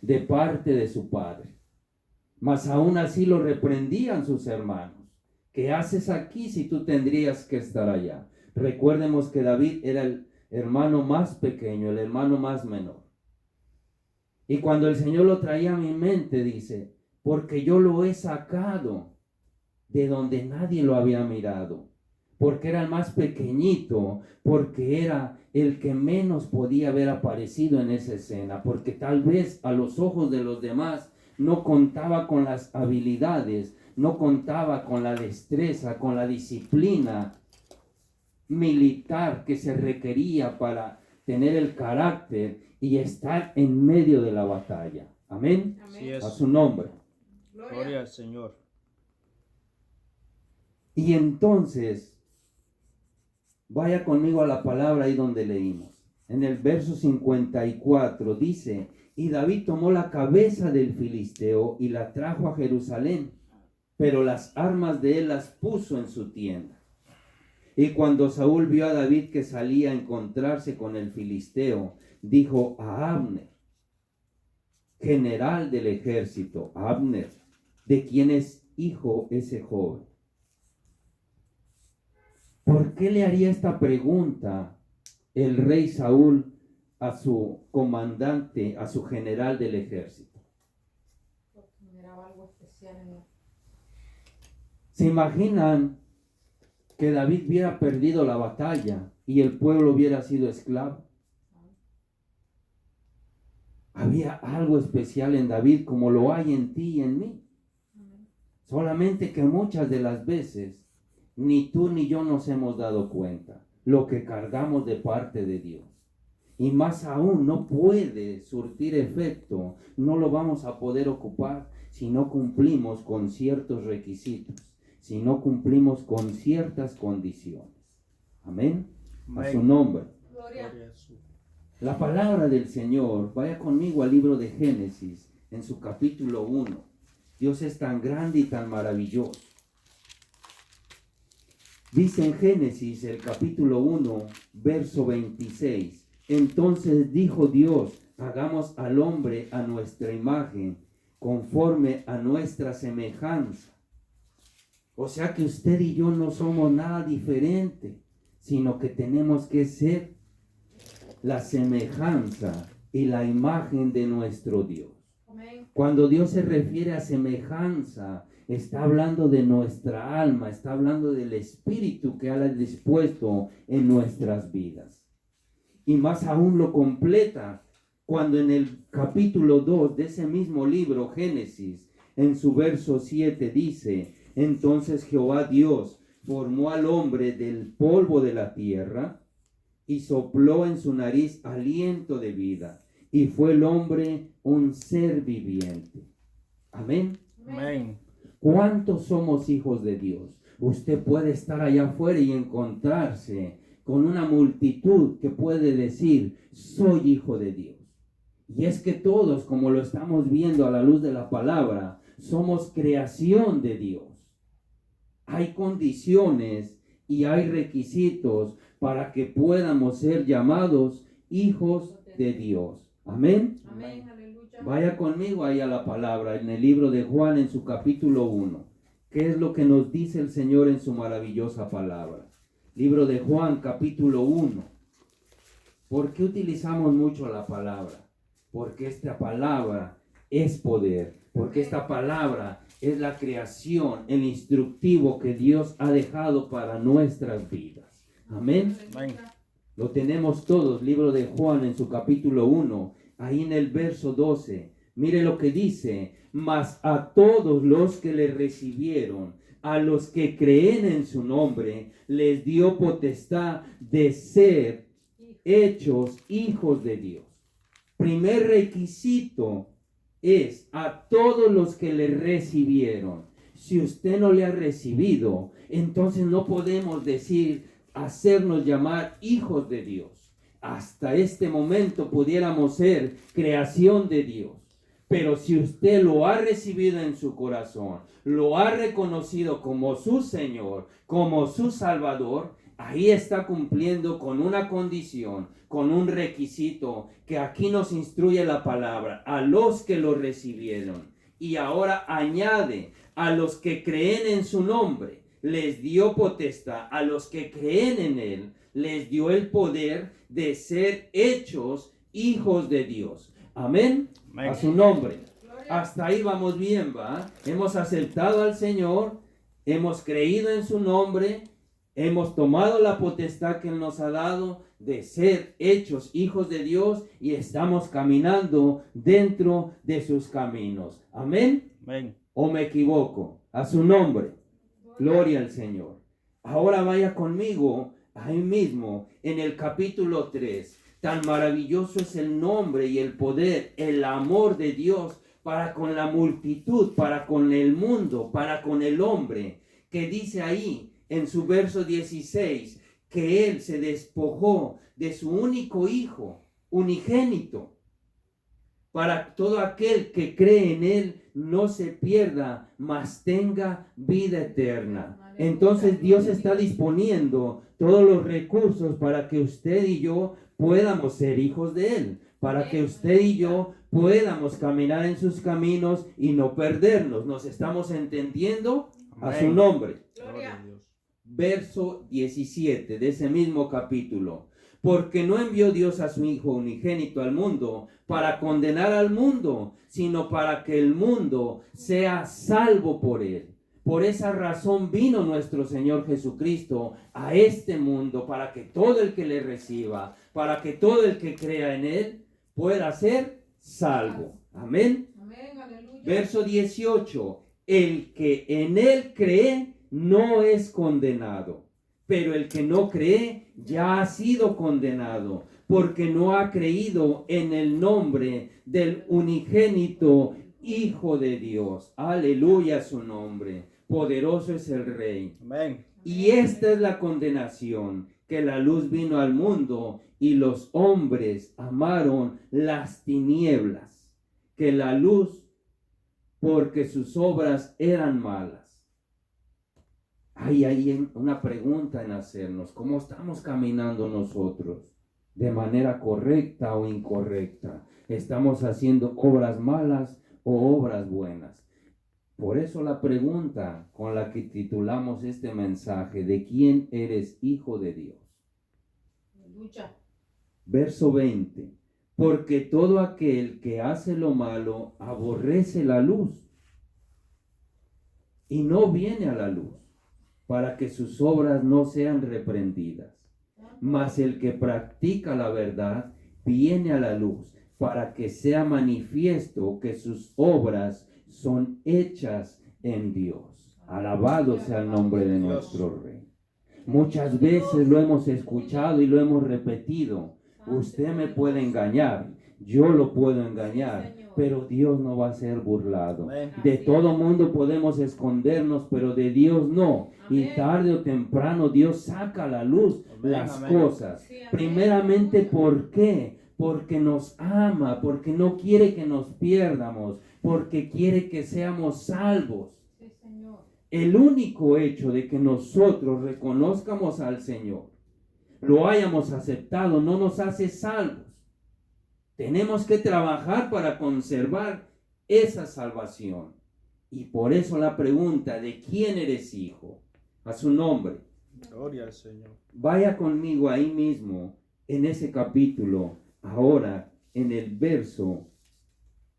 de parte de su padre. Mas aún así lo reprendían sus hermanos. ¿Qué haces aquí si tú tendrías que estar allá? Recuerdemos que David era el hermano más pequeño, el hermano más menor. Y cuando el Señor lo traía a mi mente, dice, porque yo lo he sacado de donde nadie lo había mirado, porque era el más pequeñito, porque era el que menos podía haber aparecido en esa escena, porque tal vez a los ojos de los demás no contaba con las habilidades, no contaba con la destreza, con la disciplina militar que se requería para tener el carácter y estar en medio de la batalla. Amén. Amén. A su nombre. Gloria al Señor. Y entonces, vaya conmigo a la palabra ahí donde leímos. En el verso 54 dice, y David tomó la cabeza del filisteo y la trajo a Jerusalén, pero las armas de él las puso en su tienda. Y cuando Saúl vio a David que salía a encontrarse con el filisteo, dijo a Abner, general del ejército, Abner, ¿de quién es hijo ese joven? ¿Por qué le haría esta pregunta el rey Saúl a su comandante, a su general del ejército? Porque miraba algo especial en él. ¿Se imaginan que David hubiera perdido la batalla y el pueblo hubiera sido esclavo? Había algo especial en David como lo hay en ti y en mí. Solamente que muchas de las veces ni tú ni yo nos hemos dado cuenta lo que cargamos de parte de Dios. Y más aún no puede surtir efecto, no lo vamos a poder ocupar si no cumplimos con ciertos requisitos, si no cumplimos con ciertas condiciones. Amén. A su nombre. Gloria. La palabra del Señor, vaya conmigo al libro de Génesis, en su capítulo 1. Dios es tan grande y tan maravilloso. Dice en Génesis, el capítulo 1, verso 26. Entonces dijo Dios, hagamos al hombre a nuestra imagen, conforme a nuestra semejanza. O sea que usted y yo no somos nada diferente, sino que tenemos que ser la semejanza y la imagen de nuestro Dios. Amén. Cuando Dios se refiere a semejanza, está hablando de nuestra alma, está hablando del espíritu que ha dispuesto en nuestras vidas. Y más aún lo completa cuando en el capítulo 2 de ese mismo libro, Génesis, en su verso 7 dice, entonces Jehová Dios formó al hombre del polvo de la tierra y sopló en su nariz aliento de vida, y fue el hombre un ser viviente. Amén. Amén. ¿Cuántos somos hijos de Dios? Usted puede estar allá afuera y encontrarse con una multitud que puede decir, soy hijo de Dios. Y es que todos, como lo estamos viendo a la luz de la palabra, somos creación de Dios. Hay condiciones y hay requisitos para que podamos ser llamados hijos de Dios. Amén. Amén. Aleluya. Vaya conmigo ahí a la palabra, en el libro de Juan, en su capítulo 1. ¿Qué es lo que nos dice el Señor en su maravillosa palabra? Libro de Juan, capítulo 1. ¿Por qué utilizamos mucho la palabra? Porque esta palabra es poder. Porque esta palabra es la creación, el instructivo que Dios ha dejado para nuestras vidas. Amén. Amén. Lo tenemos todos, libro de Juan en su capítulo 1, ahí en el verso 12. Mire lo que dice, mas a todos los que le recibieron, a los que creen en su nombre, les dio potestad de ser hechos hijos de Dios. Primer requisito es a todos los que le recibieron. Si usted no le ha recibido, entonces no podemos decir, hacernos llamar hijos de Dios. Hasta este momento pudiéramos ser creación de Dios. Pero si usted lo ha recibido en su corazón, lo ha reconocido como su Señor, como su Salvador, ahí está cumpliendo con una condición, con un requisito que aquí nos instruye la palabra, a los que lo recibieron. Y ahora añade, a los que creen en su nombre, les dio potestad, a los que creen en él, les dio el poder de ser hechos hijos de Dios. Amén. Amén. A su nombre. Gloria. Hasta ahí vamos bien, ¿va? Hemos aceptado al Señor, hemos creído en su nombre, hemos tomado la potestad que Él nos ha dado de ser hechos hijos de Dios y estamos caminando dentro de sus caminos. Amén. Amén. ¿O me equivoco? A su nombre. Gloria al Señor. Ahora vaya conmigo ahí mismo en el capítulo 3. Tan maravilloso es el nombre y el poder, el amor de Dios para con la multitud, para con el mundo, para con el hombre, que dice ahí en su verso 16 que Él se despojó de su único hijo, unigénito, para todo aquel que cree en Él no se pierda, mas tenga vida eterna. Entonces Dios está disponiendo todos los recursos para que usted y yo podamos ser hijos de Él, para que usted y yo podamos caminar en sus caminos y no perdernos. ¿Nos estamos entendiendo? A su Amén. nombre. Gloria a Dios. Verso 17 de ese mismo capítulo. Porque no envió Dios a su Hijo unigénito al mundo para condenar al mundo, sino para que el mundo sea salvo por él. Por esa razón vino nuestro Señor Jesucristo a este mundo, para que todo el que le reciba, para que todo el que crea en él, pueda ser salvo. Amén. Amén, aleluya. Verso 18. El que en él cree no es condenado, pero el que no cree ya ha sido condenado, porque no ha creído en el nombre del unigénito Hijo de Dios. Aleluya su nombre. Poderoso es el Rey. Amén. Y esta es la condenación, que la luz vino al mundo y los hombres amaron las tinieblas, que la luz, porque sus obras eran malas. Hay una pregunta en hacernos: ¿cómo estamos caminando nosotros? ¿De manera correcta o incorrecta? ¿Estamos haciendo obras malas o obras buenas? Por eso la pregunta con la que titulamos este mensaje: ¿de quién eres hijo de Dios? Aleluya. Verso 20. Porque todo aquel que hace lo malo aborrece la luz y no viene a la luz, para que sus obras no sean reprendidas. Mas el que practica la verdad viene a la luz, para que sea manifiesto que sus obras son hechas en Dios. Alabado sea el nombre de nuestro Rey. Muchas veces lo hemos escuchado y lo hemos repetido. Usted me puede engañar, yo lo puedo engañar, pero Dios no va a ser burlado. Amén. De todo mundo podemos escondernos, pero de Dios no. Y Amén. tarde o temprano Dios saca a la luz Amén, las amén. cosas. Sí, amén. Primeramente, ¿por qué? Porque nos ama, porque no quiere que nos pierdamos, porque quiere que seamos salvos. Sí, Señor. El único hecho de que nosotros reconozcamos al Señor, lo hayamos aceptado, no nos hace salvos. Tenemos que trabajar para conservar esa salvación. Y por eso la pregunta: ¿de quién eres hijo? A su nombre. Gloria al Señor. Vaya conmigo ahí mismo, en ese capítulo, ahora en el verso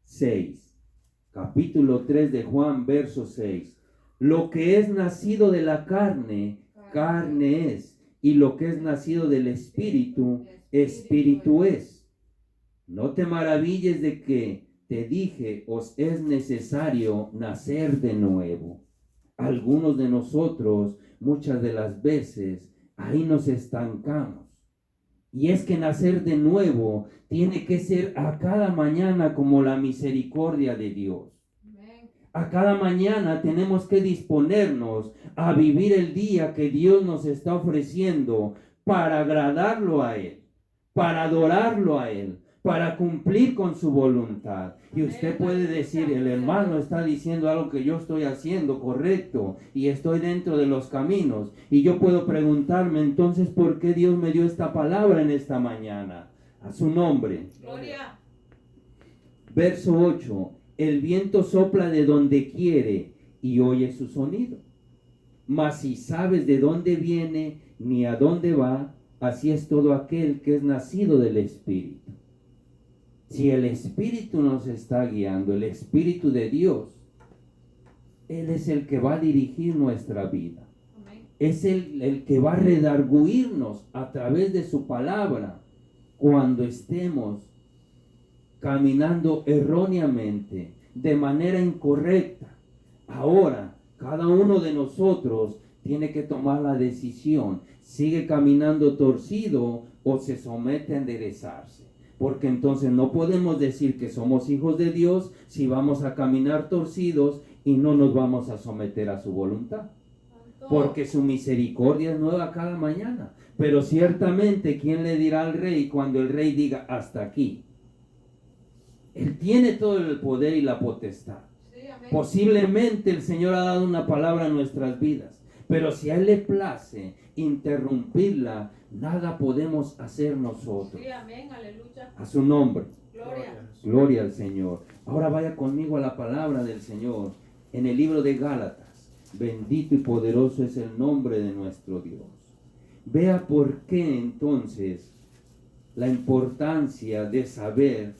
6. Capítulo 3 de Juan, verso 6. Lo que es nacido de la carne, carne es. Y lo que es nacido del Espíritu, Espíritu es. No te maravilles de que te dije, os es necesario nacer de nuevo. Algunos de nosotros, muchas de las veces, ahí nos estancamos. Y es que nacer de nuevo tiene que ser a cada mañana como la misericordia de Dios. Amén. A cada mañana tenemos que disponernos a vivir el día que Dios nos está ofreciendo para agradarlo a Él, para adorarlo a Él, para cumplir con su voluntad. Y usted puede decir, el hermano está diciendo algo que yo estoy haciendo correcto y estoy dentro de los caminos. Y yo puedo preguntarme entonces, ¿por qué Dios me dio esta palabra en esta mañana? A su nombre. Gloria. Verso 8. El viento sopla de donde quiere y oye su sonido. Mas si sabes de dónde viene ni a dónde va, así es todo aquel que es nacido del Espíritu. Si el Espíritu nos está guiando, el Espíritu de Dios, Él es el que va a dirigir nuestra vida. Amén. Es el que va a redarguirnos a través de su palabra cuando estemos caminando erróneamente, de manera incorrecta. Ahora, cada uno de nosotros tiene que tomar la decisión. ¿Sigue caminando torcido o se somete a enderezarse? Porque entonces no podemos decir que somos hijos de Dios si vamos a caminar torcidos y no nos vamos a someter a su voluntad. Santo. Porque su misericordia es nueva cada mañana. Pero ciertamente, ¿quién le dirá al rey cuando el rey diga hasta aquí? Él tiene todo el poder y la potestad. Sí, amén. Posiblemente el Señor ha dado una palabra en nuestras vidas, pero si a Él le place interrumpirla, nada podemos hacer nosotros. Sí, amén. Aleluya. A su nombre, Gloria. gloria al Señor. Ahora vaya conmigo a la palabra del Señor en el libro de Gálatas. Bendito y poderoso es el nombre de nuestro Dios. Vea por qué entonces la importancia de saber,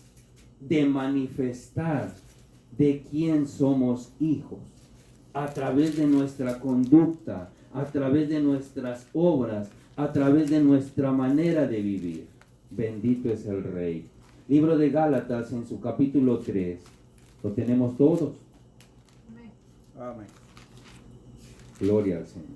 de manifestar de quién somos hijos, a través de nuestra conducta, a través de nuestras obras, a través de nuestra manera de vivir. Bendito es el Rey. Libro de Gálatas en su capítulo 3. Lo tenemos todos. Amén. Amén. Gloria al Señor.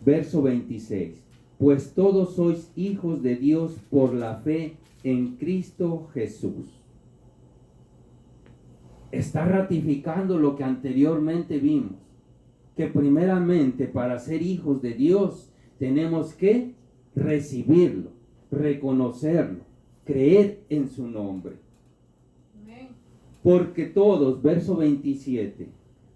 Verso 26. Pues todos sois hijos de Dios por la fe en Cristo Jesús. Está ratificando lo que anteriormente vimos, que primeramente para ser hijos de Dios tenemos que recibirlo, reconocerlo, creer en su nombre. Amén. Porque todos, verso 27,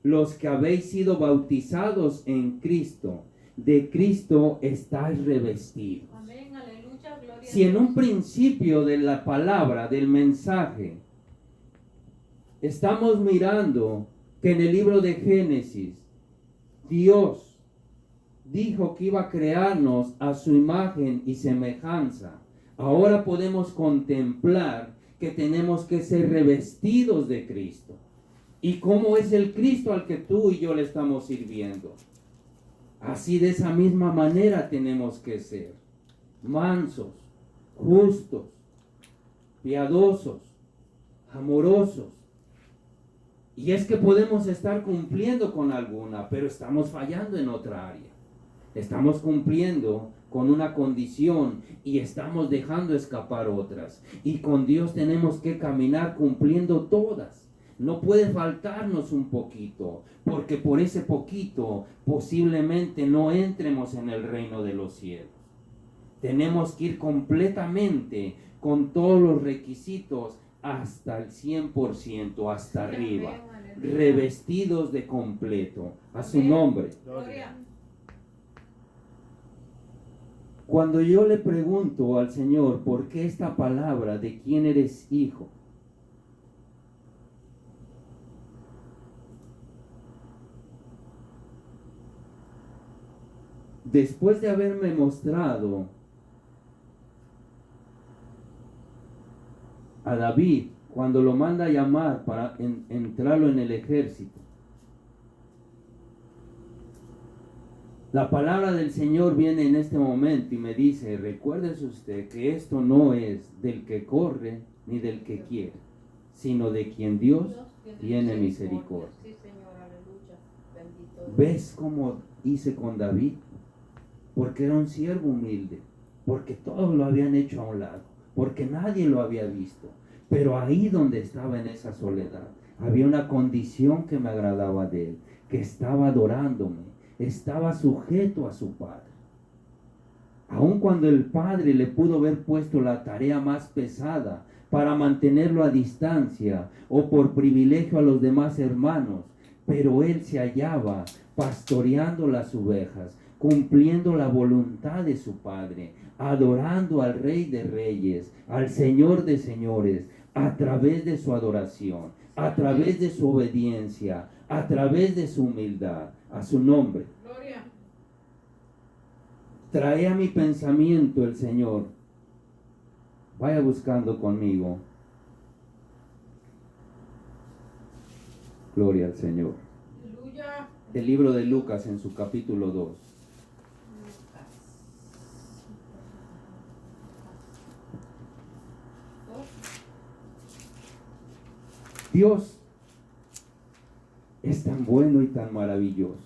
los que habéis sido bautizados en Cristo, de Cristo estáis revestidos. Amén. Aleluya. Gloria. Si en un principio de la palabra, del mensaje, estamos mirando que en el libro de Génesis, Dios dijo que iba a crearnos a su imagen y semejanza. Ahora podemos contemplar que tenemos que ser revestidos de Cristo. ¿Y cómo es el Cristo al que tú y yo le estamos sirviendo? Así de esa misma manera tenemos que ser. Mansos, justos, piadosos, amorosos. Y es que podemos estar cumpliendo con alguna, pero estamos fallando en otra área. Estamos cumpliendo con una condición y estamos dejando escapar otras. Y con Dios tenemos que caminar cumpliendo todas. No puede faltarnos un poquito, porque por ese poquito posiblemente no entremos en el reino de los cielos. Tenemos que ir completamente con todos los requisitos hasta el 100%, hasta arriba, Amén. Aleluya. revestidos de completo, a su Amén. nombre. Gloria. Cuando yo le pregunto al Señor, ¿por qué esta palabra de quién eres hijo? Después de haberme mostrado a David cuando lo manda a llamar para entrarlo en el ejército, la palabra del Señor viene en este momento y me dice, recuérdese usted que esto no es del que corre ni del que quiere, sino de quien Dios tiene misericordia. Sí, Señor. Aleluya. Bendito Dios. ¿Ves cómo hice con David? Porque era un siervo humilde, porque todos lo habían hecho a un lado, porque nadie lo había visto. Pero ahí donde estaba en esa soledad, había una condición que me agradaba de él, que estaba adorándome, estaba sujeto a su padre. Aun cuando el padre le pudo haber puesto la tarea más pesada para mantenerlo a distancia o por privilegio a los demás hermanos, pero él se hallaba pastoreando las ovejas, cumpliendo la voluntad de su padre, adorando al Rey de Reyes, al Señor de Señores, a través de su adoración, a través de su obediencia, a través de su humildad, a su nombre. Gloria. Trae a mi pensamiento el Señor. Vaya buscando conmigo. Gloria al Señor. Aleluya. El libro de Lucas en su capítulo 2. Lucas. Dios es tan bueno y tan maravilloso.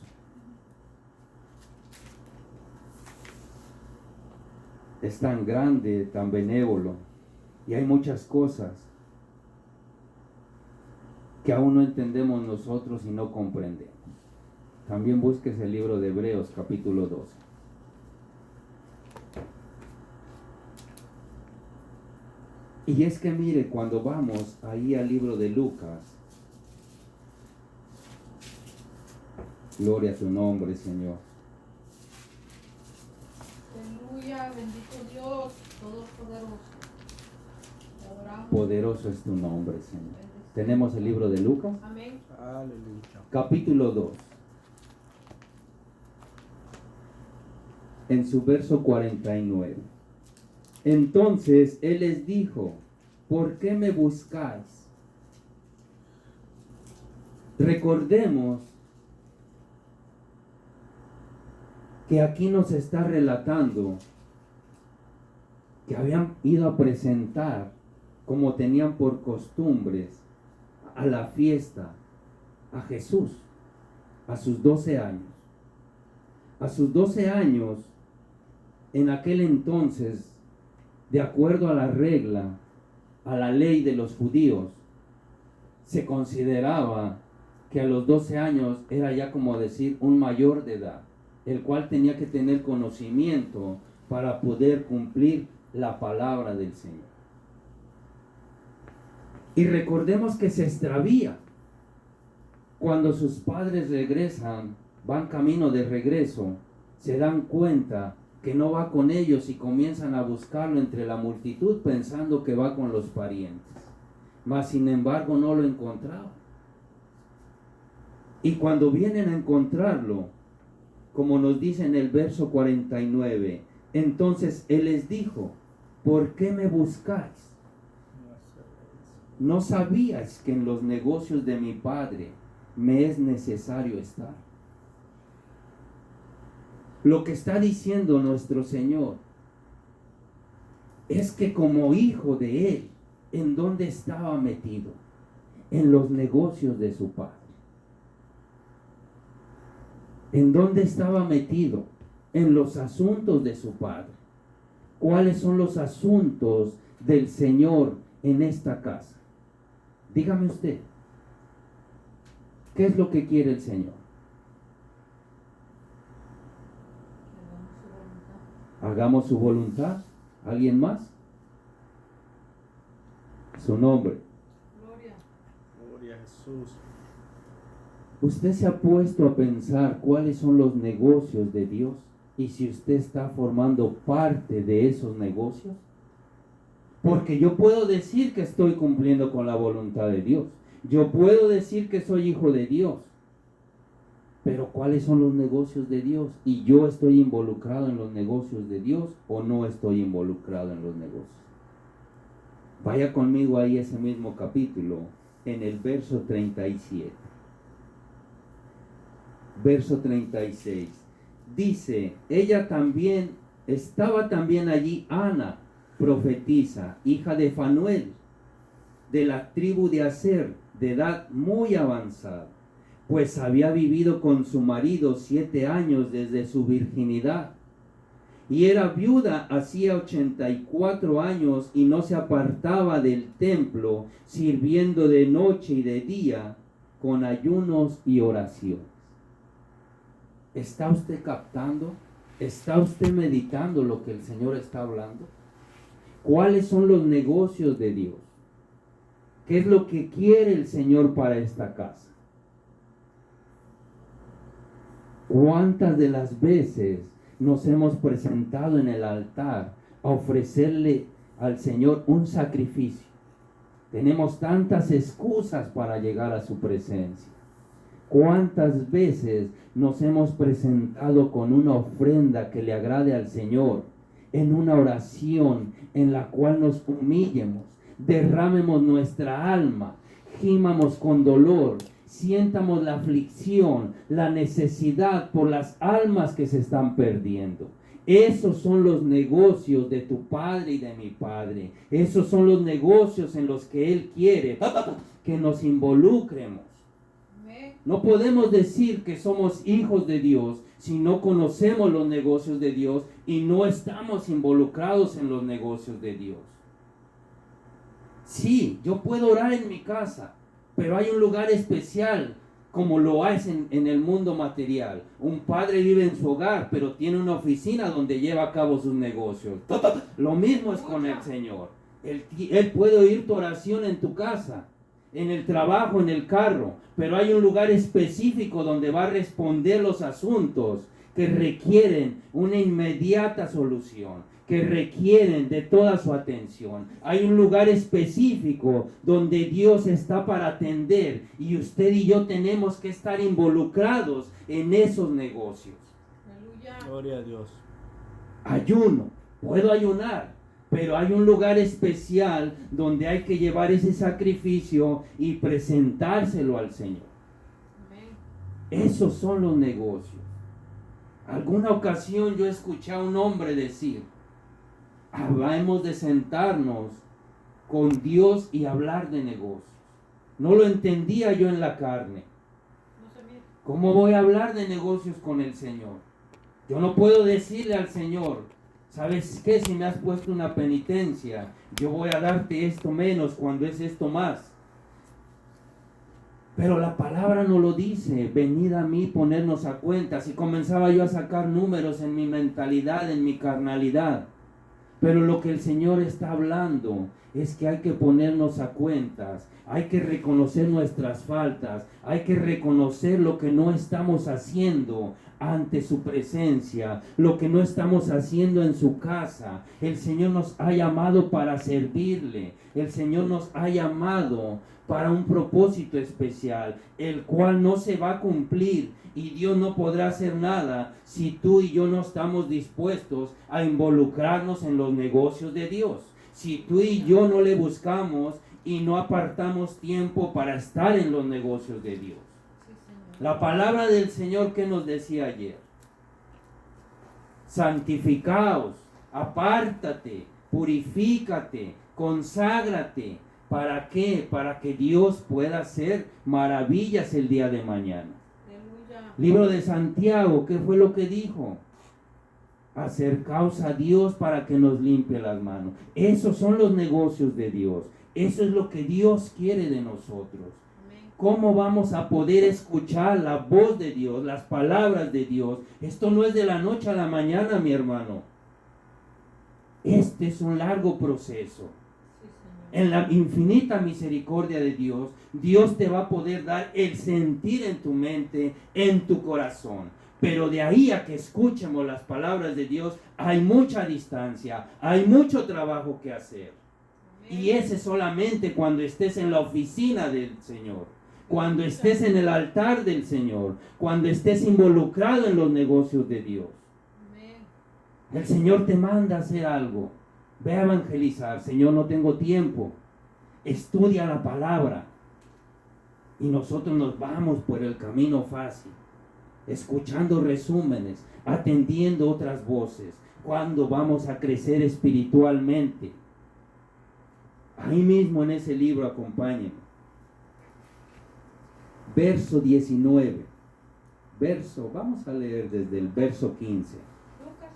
Es tan grande, tan benévolo. Y hay muchas cosas que aún no entendemos nosotros y no comprendemos. También busques el libro de Hebreos, capítulo 12. Y es que mire, cuando vamos ahí al libro de Lucas, gloria a tu nombre, Señor. Aleluya. Bendito Dios. Todopoderoso. Te adoramos. Poderoso es tu nombre, Señor. Tenemos el libro de Lucas, Amén. Aleluya. capítulo 2. En su verso 49. Entonces él les dijo, ¿por qué me buscáis? Recordemos que aquí nos está relatando que habían ido a presentar, como tenían por costumbres, a la fiesta a Jesús a sus 12 años. A sus 12 años, en aquel entonces, de acuerdo a la regla, a la ley de los judíos, se consideraba que a los 12 años era ya como decir un mayor de edad, el cual tenía que tener conocimiento para poder cumplir la palabra del Señor. Y recordemos que se extravía cuando sus padres regresan, van camino de regreso, se dan cuenta que no va con ellos y comienzan a buscarlo entre la multitud pensando que va con los parientes. Mas sin embargo no lo encontraban. Y cuando vienen a encontrarlo, como nos dice en el verso 49, entonces él les dijo, ¿por qué me buscáis? ¿No sabíais que en los negocios de mi Padre me es necesario estar? Lo que está diciendo nuestro Señor es que como hijo de Él, ¿en dónde estaba metido? En los negocios de su Padre. ¿En dónde estaba metido? En los asuntos de su Padre. ¿Cuáles son los asuntos del Señor en esta casa? Dígame usted, ¿qué es lo que quiere el Señor? Hagamos su voluntad. ¿Alguien más? Su nombre. Gloria. Gloria a Jesús. ¿Usted se ha puesto a pensar cuáles son los negocios de Dios? Y si usted está formando parte de esos negocios. Porque yo puedo decir que estoy cumpliendo con la voluntad de Dios. Yo puedo decir que soy hijo de Dios. Pero ¿cuáles son los negocios de Dios? ¿Y yo estoy involucrado en los negocios de Dios o no estoy involucrado en los negocios? Vaya conmigo ahí ese mismo capítulo, en el verso 37. Verso 36. Dice, estaba también allí Ana, profetisa, hija de Fanuel, de la tribu de Aser, de edad muy avanzada, pues había vivido con su marido 7 años desde su virginidad, y era viuda hacía 84 años y no se apartaba del templo, sirviendo de noche y de día con ayunos y oraciones. ¿Está usted captando ¿Está usted meditando lo que el Señor está hablando? ¿Cuáles son los negocios de Dios? ¿Qué es lo que quiere el Señor para esta casa? ¿Cuántas de las veces nos hemos presentado en el altar a ofrecerle al Señor un sacrificio? Tenemos tantas excusas para llegar a su presencia. ¿Cuántas veces nos hemos presentado con una ofrenda que le agrade al Señor, en una oración en la cual nos humillemos, derramemos nuestra alma, gimamos con dolor, sientamos la aflicción, la necesidad por las almas que se están perdiendo? Esos son los negocios de tu Padre y de mi Padre. Esos son los negocios en los que Él quiere que nos involucremos. No podemos decir que somos hijos de Dios si no conocemos los negocios de Dios y no estamos involucrados en los negocios de Dios. Sí, yo puedo orar en mi casa, pero hay un lugar especial como lo hay en el mundo material. Un padre vive en su hogar, pero tiene una oficina donde lleva a cabo sus negocios. Lo mismo es con el Señor. Él puede oír tu oración en tu casa, en el trabajo, en el carro, pero hay un lugar específico donde va a responder los asuntos que requieren una inmediata solución, que requieren de toda su atención. Hay un lugar específico donde Dios está para atender y usted y yo tenemos que estar involucrados en esos negocios. Aleluya. Gloria a Dios. Ayuno, puedo ayunar, pero hay un lugar especial donde hay que llevar ese sacrificio y presentárselo al Señor. Amén. Esos son los negocios. Alguna ocasión yo escuché a un hombre decir: hemos de sentarnos con Dios y hablar de negocios. No lo entendía yo en la carne. No se mire. ¿Cómo voy a hablar de negocios con el Señor? Yo no puedo decirle al Señor: ¿sabes qué? Si me has puesto una penitencia, yo voy a darte esto menos cuando es esto más. Pero la palabra no lo dice: venid a mí, ponernos a cuentas. Y comenzaba yo a sacar números en mi mentalidad, en mi carnalidad. Pero lo que el Señor está hablando es que hay que ponernos a cuentas, hay que reconocer nuestras faltas, hay que reconocer lo que no estamos haciendo ante su presencia, lo que no estamos haciendo en su casa. El Señor nos ha llamado para servirle, el Señor nos ha llamado para un propósito especial, el cual no se va a cumplir. Y Dios no podrá hacer nada si tú y yo no estamos dispuestos a involucrarnos en los negocios de Dios. Si tú y yo no le buscamos y no apartamos tiempo para estar en los negocios de Dios. Sí, Señor. La palabra del Señor que nos decía ayer: santificaos, apártate, purifícate, conságrate. ¿Para qué? Para que Dios pueda hacer maravillas el día de mañana. Aleluya. Libro de Santiago, ¿qué fue lo que dijo? Acercaos a Dios para que nos limpie las manos. Esos son los negocios de Dios. Eso es lo que Dios quiere de nosotros. Amén. ¿Cómo vamos a poder escuchar la voz de Dios, las palabras de Dios? Esto no es de la noche a la mañana, mi hermano. Este es un largo proceso. Sí, Señor. En la infinita misericordia de Dios, Dios te va a poder dar el sentir en tu mente, en tu corazón. Pero de ahí a que escuchemos las palabras de Dios, hay mucha distancia, hay mucho trabajo que hacer. Amén. Y ese solamente cuando estés en la oficina del Señor, cuando estés en el altar del Señor, cuando estés involucrado en los negocios de Dios. Amén. El Señor te manda a hacer algo. Ve a evangelizar. Señor, no tengo tiempo. Estudia la palabra. Y nosotros nos vamos por el camino fácil, escuchando resúmenes, atendiendo otras voces. ¿Cuándo vamos a crecer espiritualmente? Ahí mismo en ese libro, acompáñenme. Verso 19. Vamos a leer desde el verso 15. Lucas.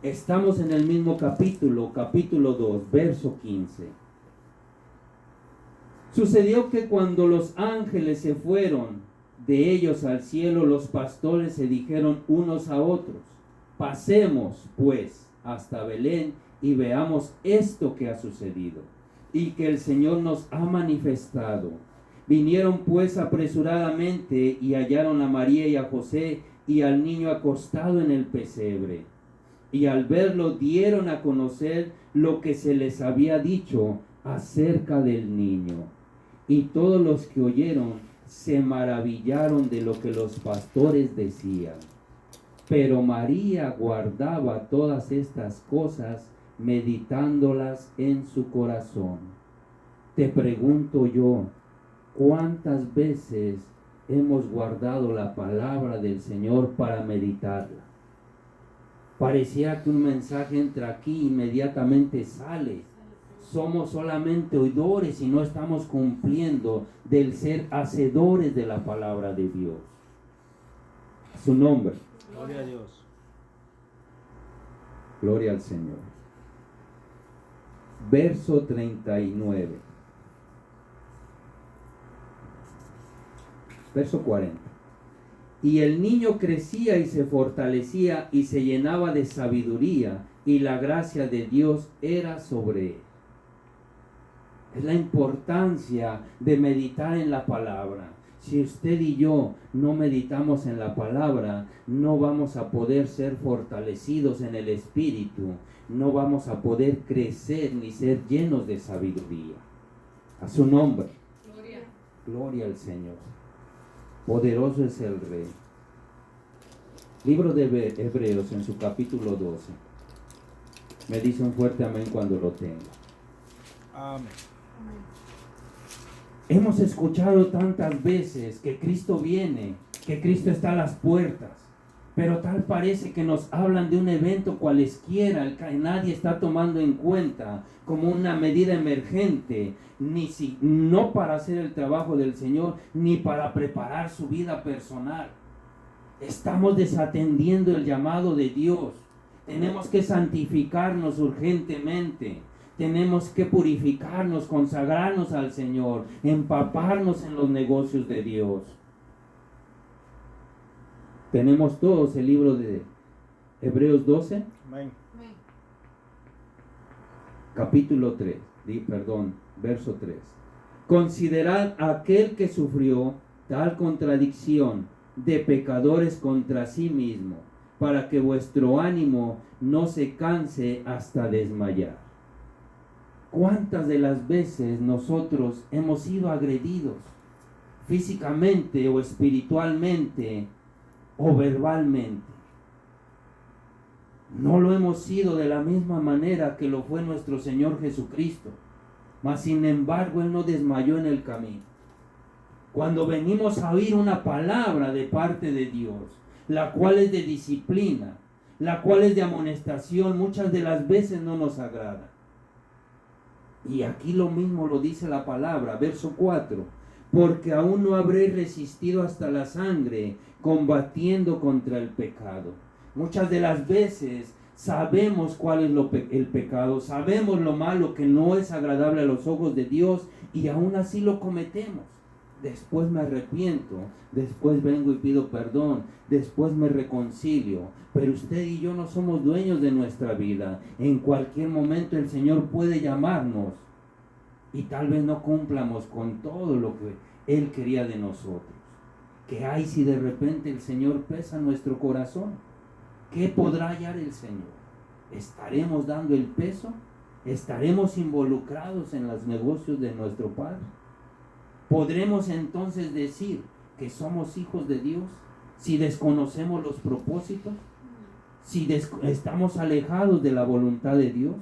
Estamos en el mismo capítulo 2, verso 15. Sucedió que cuando los ángeles se fueron de ellos al cielo, los pastores se dijeron unos a otros: Pasemos, pues, hasta Belén y veamos esto que ha sucedido y que el Señor nos ha manifestado. Vinieron pues apresuradamente y hallaron a María y a José y al niño acostado en el pesebre. Y al verlo dieron a conocer lo que se les había dicho acerca del niño. Y todos los que oyeron se maravillaron de lo que los pastores decían. Pero María guardaba todas estas cosas, meditándolas en su corazón. Te pregunto yo, ¿cuántas veces hemos guardado la palabra del Señor para meditarla? Pareciera que un mensaje entra aquí e inmediatamente sale. Somos solamente oidores y no estamos cumpliendo del ser hacedores de la palabra de Dios. A su nombre. Gloria a Dios. Gloria al Señor. Verso 39. Verso 40. Y el niño crecía y se fortalecía y se llenaba de sabiduría, y la gracia de Dios era sobre él. Es la importancia de meditar en la palabra. Si usted y yo no meditamos en la palabra, no vamos a poder ser fortalecidos en el espíritu, no vamos a poder crecer ni ser llenos de sabiduría. A su nombre. Gloria. Gloria al Señor. Poderoso es el Rey. Libro de Hebreos en su capítulo 12. Me dice un fuerte amén cuando lo tenga. Amén. Amén. Hemos escuchado tantas veces que Cristo viene, que Cristo está a las puertas, pero tal parece que nos hablan de un evento cualesquiera, el que nadie está tomando en cuenta como una medida emergente, no para hacer el trabajo del Señor, ni para preparar su vida personal. Estamos desatendiendo el llamado de Dios. Tenemos que santificarnos urgentemente. Tenemos que purificarnos, consagrarnos al Señor, empaparnos en los negocios de Dios. Tenemos todos el libro de Hebreos 12, Amén. Amén. capítulo 3, verso 3. Considerad aquel que sufrió tal contradicción de pecadores contra sí mismo, para que vuestro ánimo no se canse hasta desmayar. ¿Cuántas de las veces nosotros hemos sido agredidos físicamente o espiritualmente o verbalmente? No lo hemos sido de la misma manera que lo fue nuestro Señor Jesucristo, mas sin embargo Él no desmayó en el camino. Cuando venimos a oír una palabra de parte de Dios, la cual es de disciplina, la cual es de amonestación, muchas de las veces no nos agrada. Y aquí lo mismo lo dice la palabra, verso 4. Porque aún no habréis resistido hasta la sangre, combatiendo contra el pecado. Muchas de las veces sabemos cuál es el pecado, sabemos lo malo que no es agradable a los ojos de Dios y aún así lo cometemos. Después me arrepiento, después vengo y pido perdón, después me reconcilio. Pero usted y yo no somos dueños de nuestra vida. En cualquier momento el Señor puede llamarnos y tal vez no cumplamos con todo lo que Él quería de nosotros. ¿Qué hay si de repente el Señor pesa nuestro corazón? ¿Qué podrá hallar el Señor? ¿Estaremos dando el peso? ¿Estaremos involucrados en los negocios de nuestro Padre? ¿Podremos entonces decir que somos hijos de Dios si desconocemos los propósitos? Si estamos alejados de la voluntad de Dios.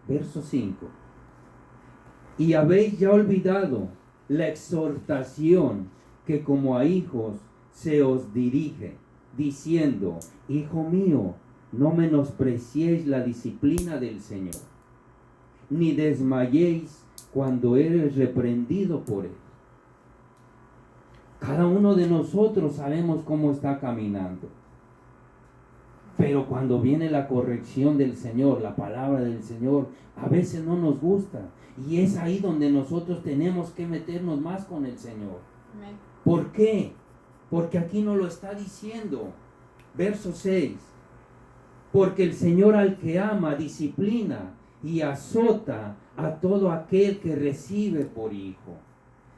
Verso 5. Y habéis ya olvidado la exhortación que como a hijos se os dirige, diciendo: Hijo mío, no menospreciéis la disciplina del Señor, ni desmayéis cuando eres reprendido por Él. Cada uno de nosotros sabemos cómo está caminando. Pero cuando viene la corrección del Señor, la palabra del Señor, a veces no nos gusta. Y es ahí donde nosotros tenemos que meternos más con el Señor. Amén. ¿Por qué? Porque aquí no lo está diciendo. Verso 6. Porque el Señor al que ama disciplina y azota a todo aquel que recibe por hijo.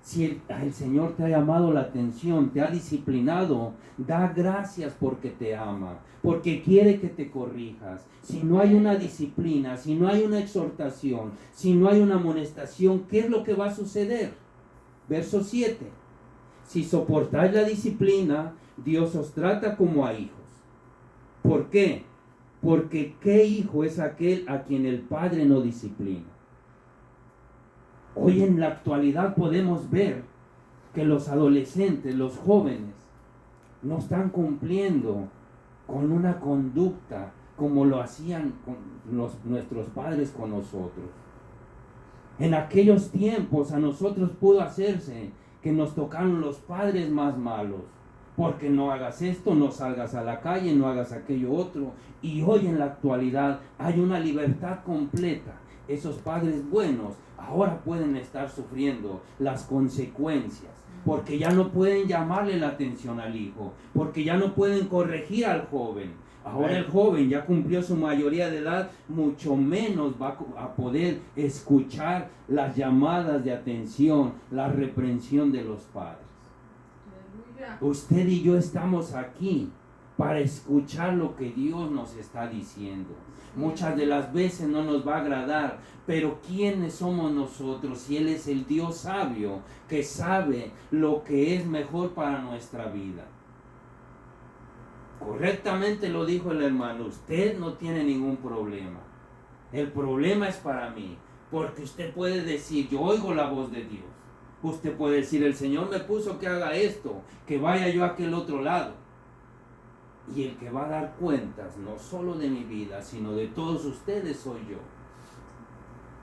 Si el Señor te ha llamado la atención, te ha disciplinado, da gracias porque te ama, porque quiere que te corrijas. Si no hay una disciplina, si no hay una exhortación, si no hay una amonestación, ¿qué es lo que va a suceder? Verso 7. Si soportáis la disciplina, Dios os trata como a hijos. ¿Por qué? Porque ¿qué hijo es aquel a quien el Padre no disciplina? Hoy en la actualidad podemos ver que los adolescentes, los jóvenes, no están cumpliendo con una conducta como lo hacían con nuestros padres con nosotros. En aquellos tiempos a nosotros pudo hacerse que nos tocaron los padres más malos. Porque no hagas esto, no salgas a la calle, no hagas aquello otro. Y hoy en la actualidad hay una libertad completa. Esos padres buenos ahora pueden estar sufriendo las consecuencias. Porque ya no pueden llamarle la atención al hijo. Porque ya no pueden corregir al joven. Ahora el joven ya cumplió su mayoría de edad, mucho menos va a poder escuchar las llamadas de atención, la reprensión de los padres. Usted y yo estamos aquí para escuchar lo que Dios nos está diciendo. Muchas de las veces no nos va a agradar, pero ¿quiénes somos nosotros? Si Él es el Dios sabio, que sabe lo que es mejor para nuestra vida. Correctamente lo dijo el hermano, usted no tiene ningún problema. El problema es para mí, porque usted puede decir, yo oigo la voz de Dios. Usted puede decir, el Señor me puso que haga esto, que vaya yo a aquel otro lado. Y el que va a dar cuentas, no solo de mi vida, sino de todos ustedes, soy yo.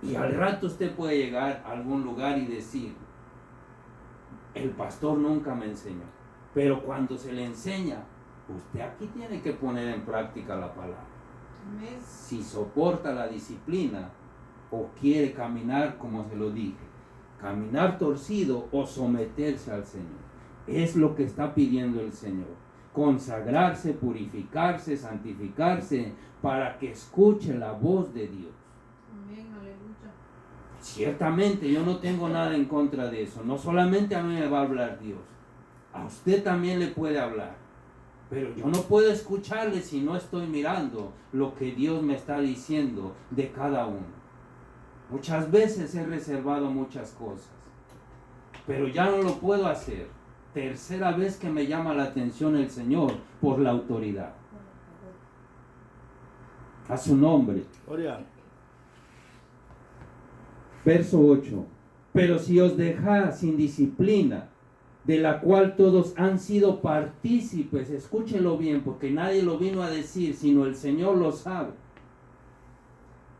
Y al rato usted puede llegar a algún lugar y decir, el pastor nunca me enseñó. Pero cuando se le enseña, usted aquí tiene que poner en práctica la palabra. Amén. Si soporta la disciplina o quiere caminar como se lo dije. Caminar torcido o someterse al Señor. Es lo que está pidiendo el Señor. Consagrarse, purificarse, santificarse para que escuche la voz de Dios. Amén, aleluya. Ciertamente yo no tengo nada en contra de eso. No solamente a mí me va a hablar Dios. A usted también le puede hablar. Pero yo no puedo escucharle si no estoy mirando lo que Dios me está diciendo de cada uno. Muchas veces he reservado muchas cosas, pero ya no lo puedo hacer. Tercera vez que me llama la atención el Señor por la autoridad. A su nombre. Gloria. Verso 8. Pero si os dejáis sin disciplina, de la cual todos han sido partícipes, escúchelo bien, porque nadie lo vino a decir, sino el Señor lo sabe.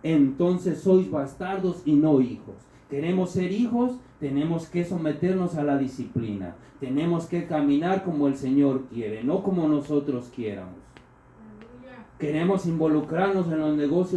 Entonces sois bastardos y no hijos. Queremos ser hijos, tenemos que someternos a la disciplina. Tenemos que caminar como el Señor quiere, no como nosotros quiéramos. Aleluya. Queremos involucrarnos en los negocios